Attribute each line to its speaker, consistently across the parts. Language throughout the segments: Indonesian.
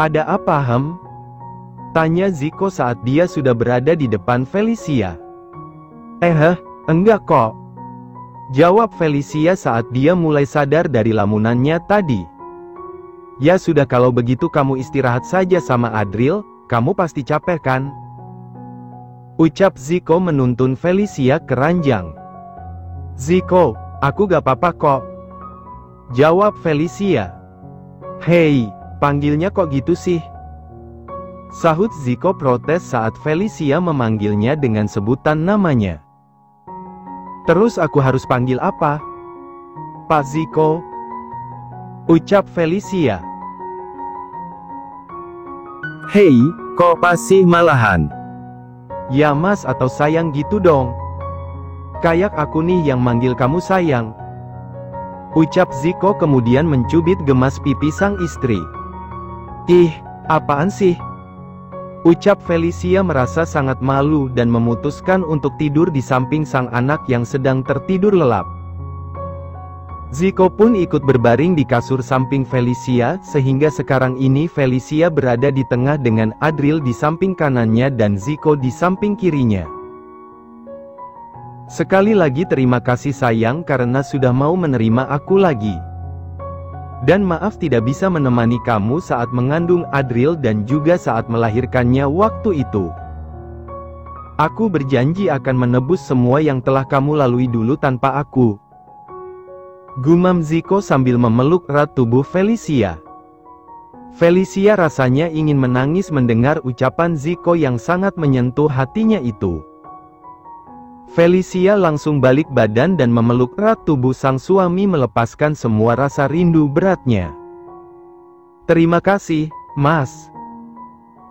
Speaker 1: Ada apa, Tanya Zico saat dia sudah berada di depan Felicia. Enggak kok. Jawab Felicia saat dia mulai sadar dari lamunannya tadi. Ya sudah, kalau begitu kamu istirahat saja sama Adriel, kamu pasti capek kan? Ucap Zico menuntun Felicia ke ranjang. Zico, aku gak apa-apa kok. Jawab Felicia. Hei, panggilnya kok gitu sih? Sahut Zico protes saat Felicia memanggilnya dengan sebutan namanya. Terus aku harus panggil apa? Pak Zico? Ucap Felicia. Hei, kok masih malahan? Ya mas atau sayang gitu dong. Kayak aku nih yang manggil kamu sayang. Ucap Zico kemudian mencubit gemas pipi sang istri. Ih, apaan sih? Ucap Felicia merasa sangat malu dan memutuskan untuk tidur di samping sang anak yang sedang tertidur lelap. Zico pun ikut berbaring di kasur samping Felicia, sehingga sekarang ini Felicia berada di tengah dengan Adriel di samping kanannya dan Zico di samping kirinya. Sekali lagi terima kasih sayang karena sudah mau menerima aku lagi. Dan maaf tidak bisa menemani kamu saat mengandung Adriel dan juga saat melahirkannya waktu itu. Aku berjanji akan menebus semua yang telah kamu lalui dulu tanpa aku. Gumam Zico sambil memeluk erat tubuh Felicia. Felicia rasanya ingin menangis mendengar ucapan Zico yang sangat menyentuh hatinya itu. Felicia langsung balik badan dan memeluk erat tubuh sang suami melepaskan semua rasa rindu beratnya. Terima kasih, Mas.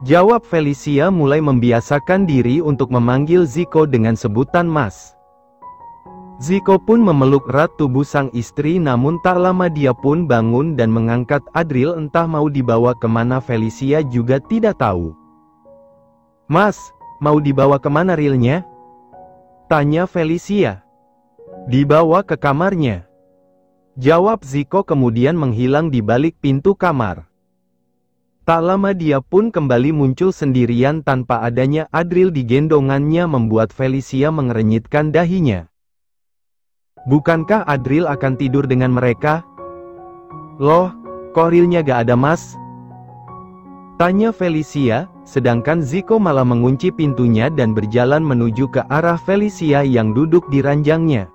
Speaker 1: Jawab Felicia mulai membiasakan diri untuk memanggil Zico dengan sebutan Mas. Zico pun memeluk erat tubuh sang istri namun tak lama dia pun bangun dan mengangkat Adriel entah mau dibawa kemana Felicia juga tidak tahu. Mas, mau dibawa kemana Rilnya? Tanya Felicia. Dibawa ke kamarnya. Jawab Zico kemudian menghilang di balik pintu kamar. Tak lama dia pun kembali muncul sendirian tanpa adanya Adriel di gendongannya membuat Felicia mengerenyitkan dahinya. Bukankah Adriel akan tidur dengan mereka? Loh, kok Rilnya gak ada mas? Tanya Felicia, sedangkan Zico malah mengunci pintunya dan berjalan menuju ke arah Felicia yang duduk di ranjangnya.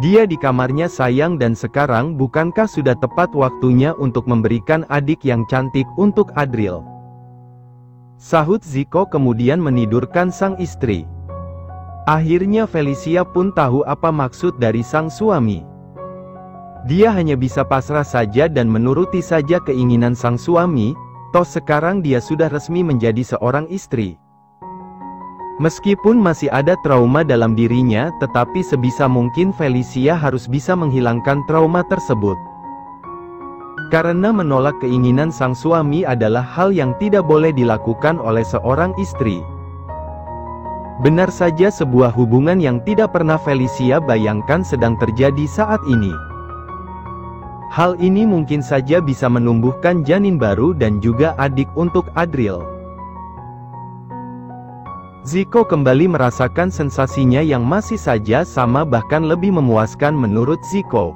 Speaker 1: Dia di kamarnya sayang dan sekarang bukankah sudah tepat waktunya untuk memberikan adik yang cantik untuk Adriel? Sahut Zico kemudian menidurkan sang istri. Akhirnya Felicia pun tahu apa maksud dari sang suami. Dia hanya bisa pasrah saja dan menuruti saja keinginan sang suami, toh sekarang dia sudah resmi menjadi seorang istri. Meskipun masih ada trauma dalam dirinya, tetapi sebisa mungkin Felicia harus bisa menghilangkan trauma tersebut. Karena menolak keinginan sang suami adalah hal yang tidak boleh dilakukan oleh seorang istri. Benar saja sebuah hubungan yang tidak pernah Felicia bayangkan sedang terjadi saat ini. Hal ini mungkin saja bisa menumbuhkan janin baru dan juga adik untuk Adriel. Zico kembali merasakan sensasinya yang masih saja sama bahkan lebih memuaskan menurut Zico.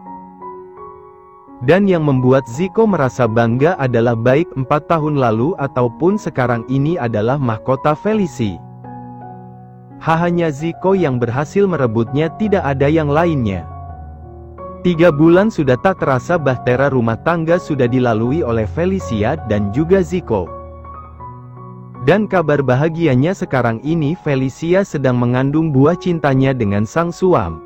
Speaker 1: Dan yang membuat Zico merasa bangga adalah baik 4 tahun lalu ataupun sekarang ini adalah mahkota Felicia. Hanya Zico yang berhasil merebutnya, tidak ada yang lainnya. 3 bulan sudah tak terasa bahtera rumah tangga sudah dilalui oleh Felicia dan juga Zico. Dan kabar bahagianya sekarang ini Felicia sedang mengandung buah cintanya dengan sang suami.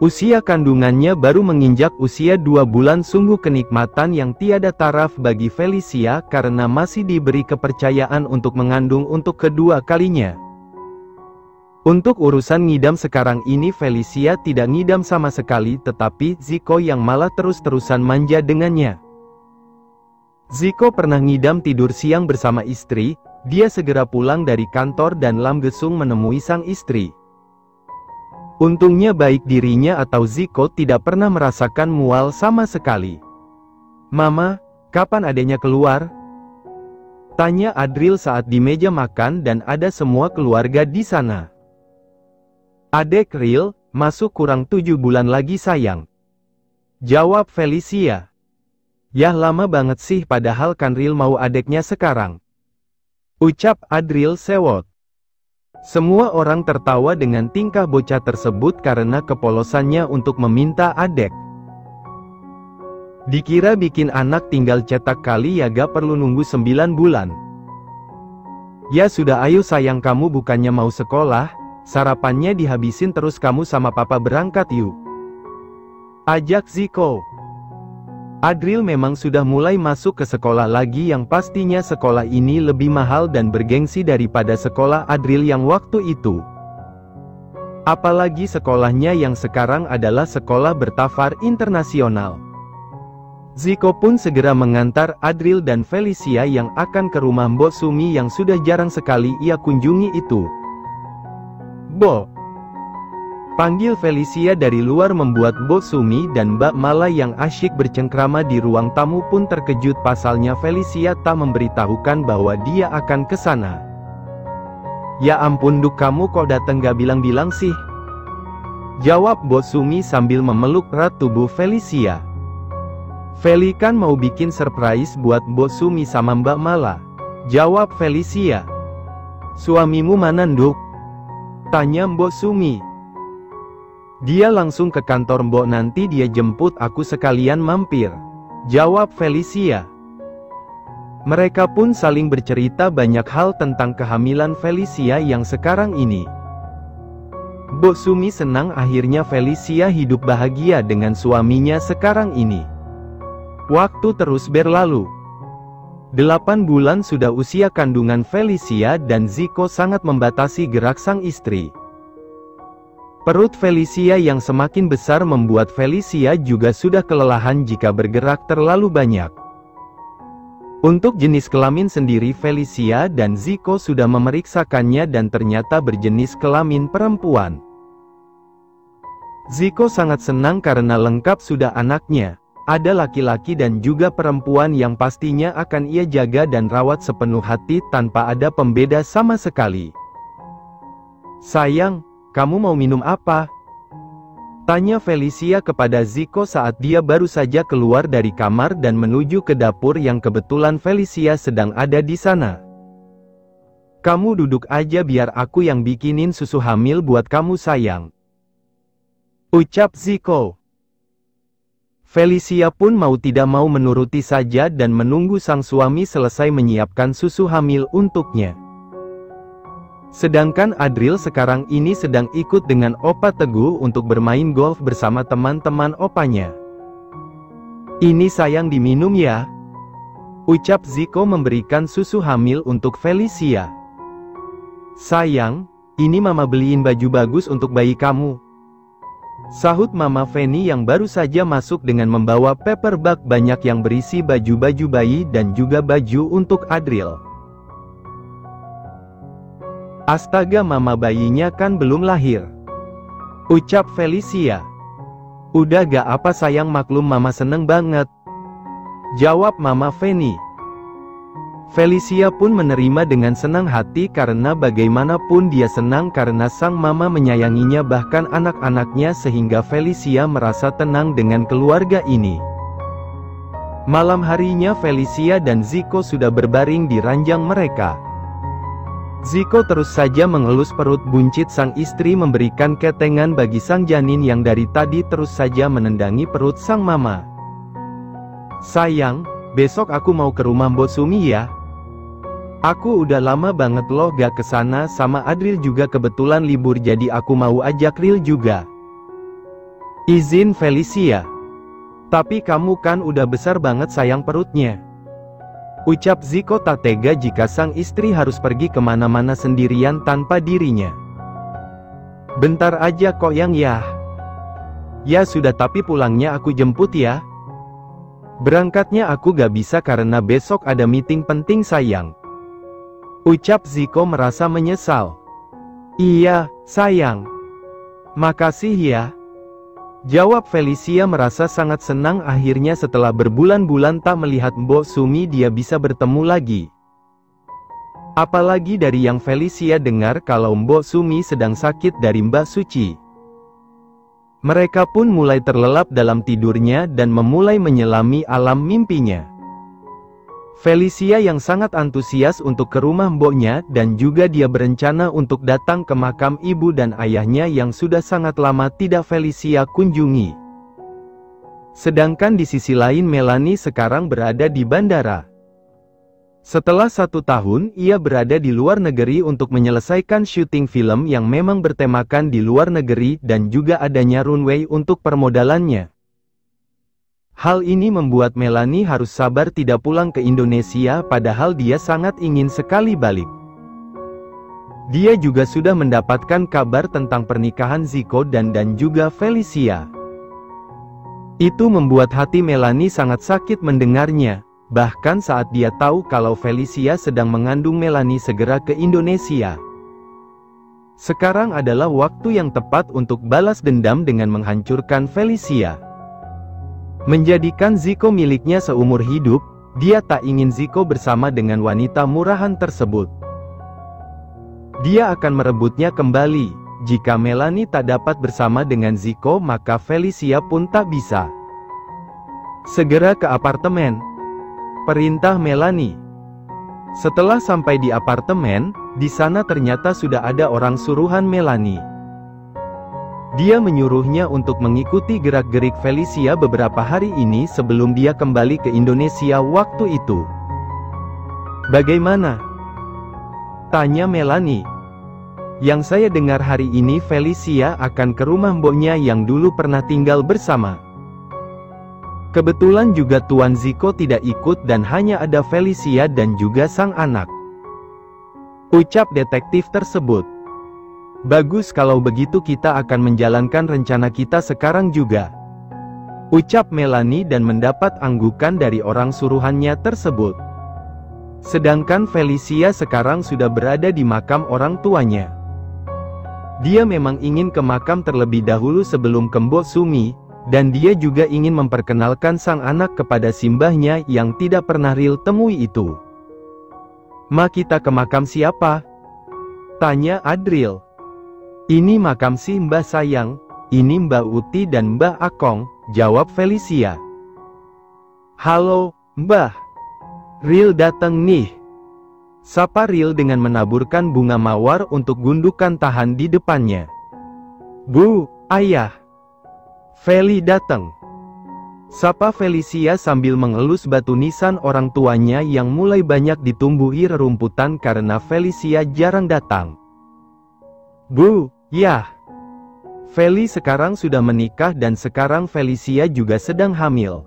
Speaker 1: Usia kandungannya baru menginjak usia 2 bulan, sungguh kenikmatan yang tiada taraf bagi Felicia karena masih diberi kepercayaan untuk mengandung untuk kedua kalinya. Untuk urusan ngidam sekarang ini Felicia tidak ngidam sama sekali, tetapi Zico yang malah terus-terusan manja dengannya. Zico pernah ngidam tidur siang bersama istri, dia segera pulang dari kantor dan lamgesung menemui sang istri. Untungnya baik dirinya atau Zico tidak pernah merasakan mual sama sekali. Mama, Kapan adeknya keluar? Tanya Adril saat di meja makan dan ada semua keluarga di sana. Adek Ril, masuk kurang 7 bulan lagi sayang. Jawab Felicia. Yah lama banget sih padahal kan Ril mau adeknya sekarang. Ucap Adril sewot. Semua orang tertawa dengan tingkah bocah tersebut karena kepolosannya untuk meminta adek. Dikira bikin anak tinggal cetak kali ya gak perlu nunggu 9 bulan. Ya sudah ayo sayang kamu bukannya mau sekolah, sarapannya dihabisin terus kamu sama papa berangkat yuk. Ajak Ziko. Adril memang sudah mulai masuk ke sekolah lagi yang pastinya sekolah ini lebih mahal dan bergengsi daripada sekolah Adril yang waktu itu. Apalagi sekolahnya yang sekarang adalah sekolah bertafar internasional. Ziko pun segera mengantar Adril dan Felicia yang akan ke rumah Mbok Sumi yang sudah jarang sekali ia kunjungi itu. Bo. Panggil Felicia dari luar membuat Mbok Sumi dan Mbak Mala yang asyik bercengkrama di ruang tamu pun terkejut pasalnya Felicia tak memberitahukan bahwa dia akan ke sana. Ya ampun Duk kamu kok dateng gak bilang-bilang sih? Jawab Mbok Sumi sambil memeluk erat tubuh Felicia. Feli kan mau bikin surprise buat Mbok Sumi sama Mbak Mala. Jawab Felicia. Suamimu mana Nduk? Tanya Mbok Sumi. Dia langsung ke kantor Mbok nanti dia jemput aku sekalian mampir. Jawab Felicia. Mereka pun saling bercerita banyak hal tentang kehamilan Felicia yang sekarang ini. Mbok Sumi senang akhirnya Felicia hidup bahagia dengan suaminya sekarang ini. Waktu terus berlalu. 8 bulan sudah usia kandungan Felicia dan Ziko sangat membatasi gerak sang istri. Perut Felicia yang semakin besar membuat Felicia juga sudah kelelahan jika bergerak terlalu banyak. Untuk jenis kelamin sendiri Felicia dan Ziko sudah memeriksakannya dan ternyata berjenis kelamin perempuan. Ziko sangat senang karena lengkap sudah anaknya. Ada laki-laki dan juga perempuan yang pastinya akan ia jaga dan rawat sepenuh hati tanpa ada pembeda sama sekali. Sayang, kamu mau minum apa? Tanya Felicia kepada Ziko saat dia baru saja keluar dari kamar dan menuju ke dapur yang kebetulan Felicia sedang ada di sana. Kamu duduk aja biar aku yang bikinin susu hamil buat kamu sayang. Ucap Ziko. Felicia pun mau tidak mau menuruti saja dan menunggu sang suami selesai menyiapkan susu hamil untuknya. Sedangkan Adril sekarang ini sedang ikut dengan Opa Teguh untuk bermain golf bersama teman-teman opanya. Ini sayang diminum ya. Ucap Ziko memberikan susu hamil untuk Felicia. Sayang, ini mama beliin baju bagus untuk bayi kamu. Sahut Mama Feni yang baru saja masuk dengan membawa paper bag banyak yang berisi baju-baju bayi dan juga baju untuk Adril. Astaga mama bayinya kan belum lahir. Ucap Felicia. Udah gak apa sayang maklum mama seneng banget. Jawab Mama Feni. Felicia pun menerima dengan senang hati karena bagaimanapun dia senang karena sang mama menyayanginya bahkan anak-anaknya sehingga Felicia merasa tenang dengan keluarga ini. Malam harinya Felicia dan Ziko sudah berbaring di ranjang mereka. Ziko terus saja mengelus perut buncit sang istri memberikan ketengan bagi sang janin yang dari tadi terus saja menendangi perut sang mama. Sayang, besok aku mau ke rumah Mbok Sumi ya. Aku udah lama banget loh gak kesana sama Adril juga kebetulan libur jadi aku mau ajak Ril juga. Izin Felicia. Tapi kamu kan udah besar banget sayang perutnya. Ucap Ziko tak tega jika sang istri harus pergi kemana-mana sendirian tanpa dirinya. Bentar aja kok yang ya. Ya sudah tapi pulangnya aku jemput ya. Berangkatnya aku gak bisa karena besok ada meeting penting sayang. Ucap Ziko merasa menyesal. Iya, sayang. Makasih ya. Jawab Felicia merasa sangat senang akhirnya setelah berbulan-bulan tak melihat Mbok Sumi dia bisa bertemu lagi. Apalagi dari yang Felicia dengar kalau Mbok Sumi sedang sakit dari Mbak Suci. Mereka pun mulai terlelap dalam tidurnya dan memulai menyelami alam mimpinya. Felicia yang sangat antusias untuk ke rumah mboknya dan juga dia berencana untuk datang ke makam ibu dan ayahnya yang sudah sangat lama tidak Felicia kunjungi. Sedangkan di sisi lain Melanie sekarang berada di bandara. Setelah 1 tahun ia berada di luar negeri untuk menyelesaikan syuting film yang memang bertemakan di luar negeri dan juga adanya runway untuk permodalannya. Hal ini membuat Melanie harus sabar tidak pulang ke Indonesia padahal dia sangat ingin sekali balik. Dia juga sudah mendapatkan kabar tentang pernikahan Zico dan juga Felicia. Itu membuat hati Melanie sangat sakit mendengarnya. Bahkan saat dia tahu kalau Felicia sedang mengandung Melanie segera ke Indonesia. Sekarang adalah waktu yang tepat untuk balas dendam dengan menghancurkan Felicia. Menjadikan Zico miliknya seumur hidup, dia tak ingin Zico bersama dengan wanita murahan tersebut. Dia akan merebutnya kembali. Jika Melanie tak dapat bersama dengan Zico maka Felicia pun tak bisa. Segera ke apartemen. Perintah Melanie. Setelah sampai di apartemen, di sana ternyata sudah ada orang suruhan Melanie. Dia menyuruhnya untuk mengikuti gerak-gerik Felicia beberapa hari ini sebelum dia kembali ke Indonesia waktu itu. Bagaimana? Tanya Melanie. Yang saya dengar hari ini Felicia akan ke rumah mboknya yang dulu pernah tinggal bersama. Kebetulan juga Tuan Zico tidak ikut dan hanya ada Felicia dan juga sang anak. Ucap detektif tersebut. Bagus kalau begitu kita akan menjalankan rencana kita sekarang juga. Ucap Melanie dan mendapat anggukan dari orang suruhannya tersebut. Sedangkan Felicia sekarang sudah berada di makam orang tuanya. Dia memang ingin ke makam terlebih dahulu sebelum ke Mbok Sumi. Dan dia juga ingin memperkenalkan sang anak kepada simbahnya yang tidak pernah Ril temui itu. Ma kita ke makam siapa? Tanya Adril. Ini makam si Mbah Sayang, ini Mbak Uti dan Mbah Akong, jawab Felicia. Halo, Mbah. Ril datang nih. Sapa Ril dengan menaburkan bunga mawar untuk gundukan tahan di depannya. Bu, ayah. Feli datang. Sapa Felicia sambil mengelus batu nisan orang tuanya yang mulai banyak ditumbuhi rerumputan karena Felicia jarang datang. Bu, ya. Feli sekarang sudah menikah dan sekarang Felicia juga sedang hamil.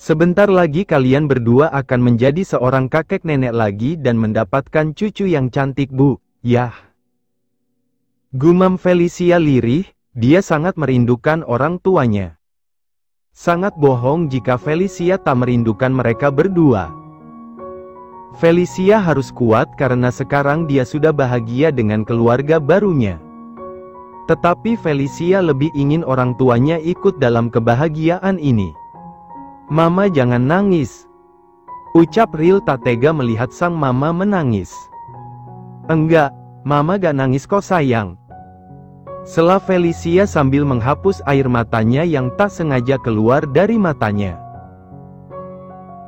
Speaker 1: Sebentar lagi kalian berdua akan menjadi seorang kakek nenek lagi dan mendapatkan cucu yang cantik bu, yah. Gumam Felicia lirih. Dia sangat merindukan orang tuanya. Sangat bohong jika Felicia tak merindukan mereka berdua. Felicia harus kuat karena sekarang dia sudah bahagia dengan keluarga barunya. Tetapi Felicia lebih ingin orang tuanya ikut dalam kebahagiaan ini. Mama jangan nangis. Ucap Ril tak tega melihat sang mama menangis. Enggak, mama gak nangis kok sayang. Sela Felicia sambil menghapus air matanya yang tak sengaja keluar dari matanya.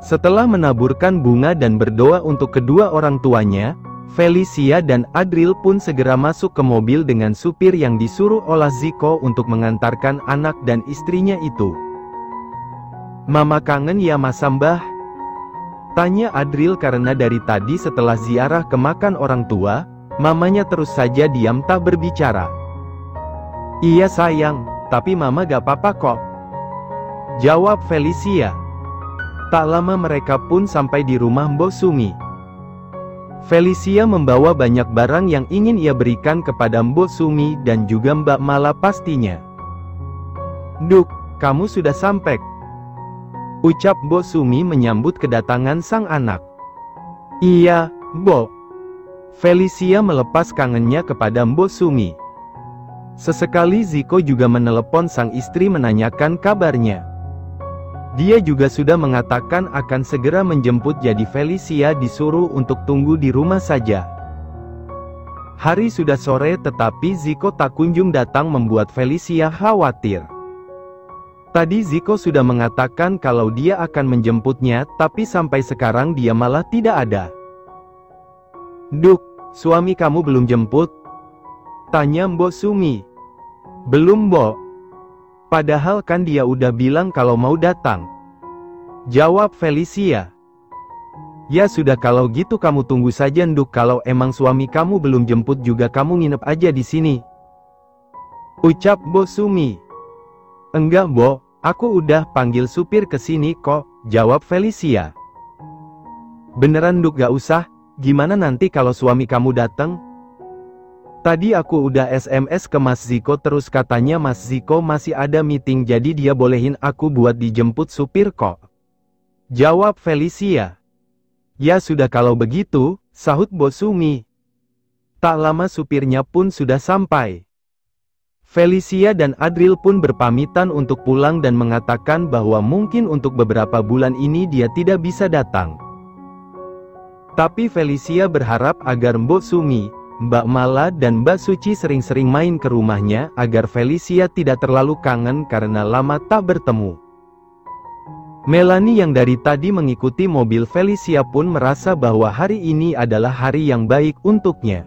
Speaker 1: Setelah menaburkan bunga dan berdoa untuk kedua orang tuanya, Felicia dan Adril pun segera masuk ke mobil dengan supir yang disuruh oleh Zico untuk mengantarkan anak dan istrinya itu. Mama kangen ya Mas Mbah? Tanya Adril karena dari tadi setelah ziarah ke makam orang tua, mamanya terus saja diam tak berbicara. Iya sayang, tapi mama gak apa-apa kok. Jawab Felicia. Tak lama mereka pun sampai di rumah Mbok Sumi. Felicia membawa banyak barang yang ingin ia berikan kepada Mbok Sumi dan juga Mbak Mala pastinya. Duk, kamu sudah sampai. Ucap Mbok Sumi menyambut kedatangan sang anak. Iya, Mbok. Felicia melepas kangennya kepada Mbok Sumi. Sesekali Zico juga menelepon sang istri menanyakan kabarnya. Dia juga sudah mengatakan akan segera menjemput, jadi Felicia disuruh untuk tunggu di rumah saja. Hari sudah sore tetapi Zico tak kunjung datang, membuat Felicia khawatir. Tadi Zico sudah mengatakan kalau dia akan menjemputnya, tapi sampai sekarang dia malah tidak ada. "Duk, suami kamu belum jemput?" tanya Mbok Sumi. "Belum, Mbok. Padahal kan dia udah bilang kalau mau datang," jawab Felicia. "Ya sudah, kalau gitu kamu tunggu saja Nduk, kalau emang suami kamu belum jemput juga kamu nginep aja di sini," ucap Mbok Sumi. "Enggak, Mbok, aku udah panggil supir ke sini kok," jawab Felicia. "Beneran Nduk, gak usah? Gimana nanti kalau suami kamu datang?" "Tadi aku udah SMS ke Mas Zico, terus katanya Mas Zico masih ada meeting, jadi dia bolehin aku buat dijemput supir kok," jawab Felicia. "Ya sudah kalau begitu," sahut Mbok Sumi. Tak lama supirnya pun sudah sampai. Felicia dan Adril pun berpamitan untuk pulang dan mengatakan bahwa mungkin untuk beberapa bulan ini dia tidak bisa datang. Tapi Felicia berharap agar Mbok Sumi, Mbak Mala dan Mbak Suci sering-sering main ke rumahnya, agar Felicia tidak terlalu kangen karena lama tak bertemu. Melanie yang dari tadi mengikuti mobil Felicia pun merasa bahwa hari ini adalah hari yang baik untuknya.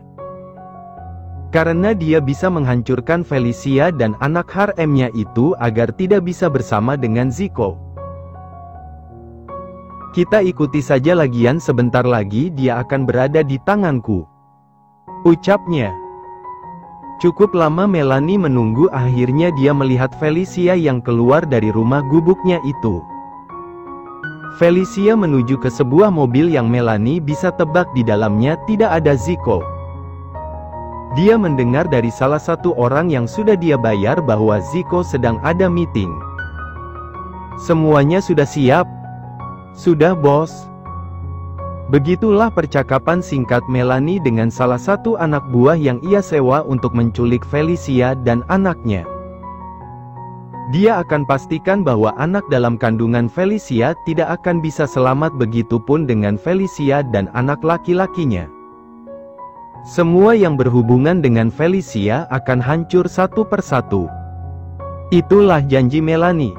Speaker 1: Karena dia bisa menghancurkan Felicia dan anak haremnya itu agar tidak bisa bersama dengan Zico. "Kita ikuti saja, lagian sebentar lagi dia akan berada di tanganku," ucapnya. Cukup lama Melanie menunggu, akhirnya dia melihat Felicia yang keluar dari rumah gubuknya itu. Felicia menuju ke sebuah mobil yang Melanie bisa tebak di dalamnya tidak ada Zico. Dia mendengar dari salah satu orang yang sudah dia bayar bahwa Zico sedang ada meeting. "Semuanya sudah siap?" "Sudah, bos." Begitulah percakapan singkat Melanie dengan salah satu anak buah yang ia sewa untuk menculik Felicia dan anaknya. Dia akan pastikan bahwa anak dalam kandungan Felicia tidak akan bisa selamat, begitupun dengan Felicia dan anak laki-lakinya. Semua yang berhubungan dengan Felicia akan hancur satu persatu. Itulah janji Melanie.